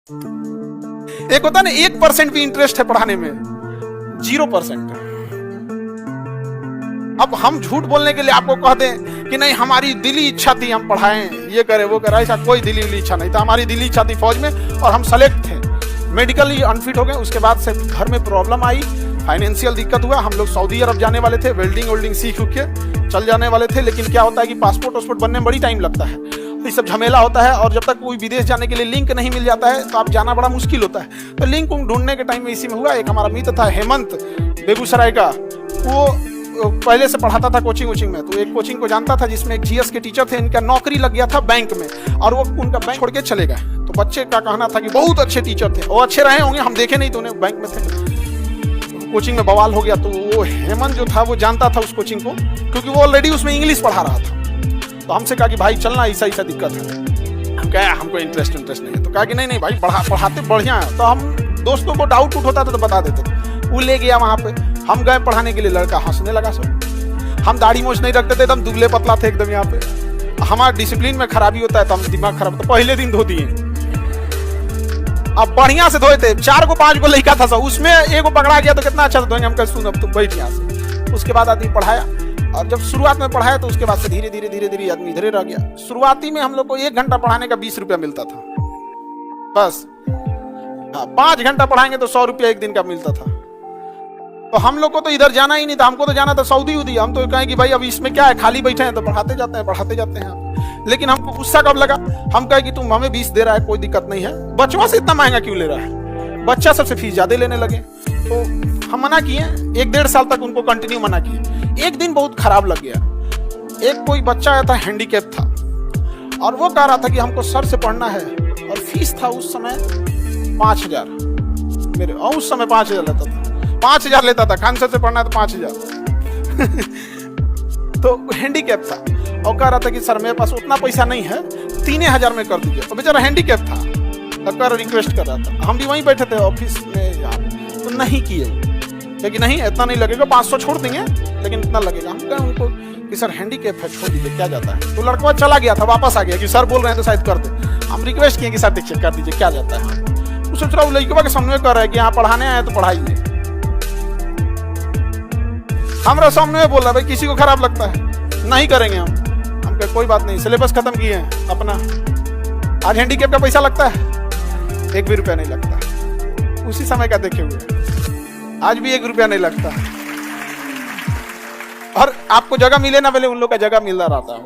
एक होता है ना 1% भी इंटरेस्ट है पढ़ाने में, 0%। अब हम झूठ बोलने के लिए आपको कह दें कि नहीं हमारी दिली इच्छा थी हम पढ़ाएं, ये करे वो करे, ऐसा कोई दिली इच्छा नहीं था। हमारी दिली इच्छा थी फौज में और हम सेलेक्ट थे, मेडिकली अनफिट हो गए। उसके बाद से घर में प्रॉब्लम आई, फाइनेंशियल दिक्कत हुआ। हम लोग सऊदी अरब जाने वाले थे, वेल्डिंग वेल्डिंग सीख के चल जाने वाले थे। लेकिन क्या होता है कि पासपोर्ट वासपोर्ट बनने में बड़ी टाइम लगता है, तो ये सब झमेला होता है। और जब तक कोई विदेश जाने के लिए लिंक नहीं मिल जाता है तो आप जाना बड़ा मुश्किल होता है। तो लिंक ढूंढने के टाइम में इसी में हुआ। एक हमारा मित्र था हेमंत, बेगूसराय का, वो पहले से पढ़ाता था कोचिंग वोचिंग में। तो एक कोचिंग को जानता था जिसमें एक जीएस के टीचर थे, इनका नौकरी लग गया था बैंक में और वो उनका बैंक छोड़ के चले गए। तो बच्चे का कहना था कि बहुत अच्छे टीचर थे, वो अच्छे रहे होंगे, हम देखे नहीं तो उन्हें बैंक में थे। कोचिंग में बवाल हो गया। तो वो हेमंत जो था वो जानता था उस कोचिंग को, क्योंकि वो ऑलरेडी उसमें इंग्लिश पढ़ा रहा था। तो हमसे कहा कि भाई चलना, ऐसा ऐसा दिक्कत है। हम कहा हमको इंटरेस्ट नहीं है। तो कहा कि नहीं भाई पढ़ाते बढ़िया है। तो हम दोस्तों को डाउट होता था तो बता देते थे। वो ले गया वहाँ पे, हम गए पढ़ाने के लिए, लड़का हंसने लगा। सब हम दाढ़ी मोछ नहीं रखते थे, एकदम दुबले पतला थे एकदम। यहाँ पे हमारा डिसिप्लिन में खराबी होता है तो हम दिमाग खराब, तो पहले दिन धो दिए। अब बढ़िया से धोए थे, 4 को 5 को लड़का था सब, उसमें एक को पकड़ा गया तो कितना अच्छा से धोएंगे। हम कह सुन अब तुम बैठ यहाँ से। उसके बाद आदमी पढ़ाया, और जब शुरुआत में पढ़ाया तो उसके बाद से धीरे धीरे आदमी इधरे रह गया। शुरुआती में हम लोग को 1 घंटा पढ़ाने का 20 रुपया मिलता था बस। 5 घंटा पढ़ाएंगे तो 100 रुपया एक दिन का मिलता था। तो हम लोग को तो इधर जाना ही नहीं था, हमको तो जाना था सऊदी उदी। हम तो कहें कि भाई अब इसमें क्या है, खाली बैठे हैं तो पढ़ाते जाते हैं। लेकिन हमको गुस्सा कब लगा, हम कहे कि तुम हमें 20 दे रहा है, कोई दिक्कत नहीं है, बच्चों से इतना महंगा क्यों ले रहा है। बच्चा सबसे फीस ज्यादा लेने लगे। तो हम मना किए, 1-1.5 साल तक उनको कंटिन्यू मना किए। एक दिन बहुत खराब लग गया। एक कोई बच्चा आया था, हैंडीकैप था, और वो कह रहा था कि हमको सर से पढ़ना है, और फीस था उस समय 5000 मेरे, और उस समय 5000 लेता था। 5000 लेता था, खान सर से पढ़ना है तो 5000 तो हैंडीकैप था और कह रहा था कि सर मेरे पास उतना पैसा नहीं है, 3000 में कर दीजिए। और बेचारा हैंडीकैप था, कर रिक्वेस्ट कर रहा था। हम भी वहीं बैठे थे ऑफिस में यार, तो नहीं किए, लेकिन नहीं इतना नहीं लगेगा, 500 छोड़ देंगे लेकिन इतना लगेगा। हम कहें उनको कि सर हैंडीकैप है, छोड़ दीजिए, क्या जाता है। तो लड़का चला गया था, वापस आ गया कि सर बोल रहे हैं तो शायद कर दे। हम रिक्वेस्ट किए कि सर देखिए कर दीजिए, क्या जाता है। वो सोच रहा हूँ लड़का के सामने कर रहा है कि यहाँ पढ़ाने आए तो पढ़ाइए। हमारा सामने बोल रहा है भाई किसी को खराब लगता है, नहीं करेंगे हम कहे कोई बात नहीं, सिलेबस खत्म किए हैं अपना। आज हैंडीकैप का पैसा लगता है, 1 भी रुपया नहीं लगता। उसी समय का देखे हुए आज भी 1 रुपया नहीं लगता। और आपको जगह मिले ना मिले, उन लोग का जगह मिल रहा था।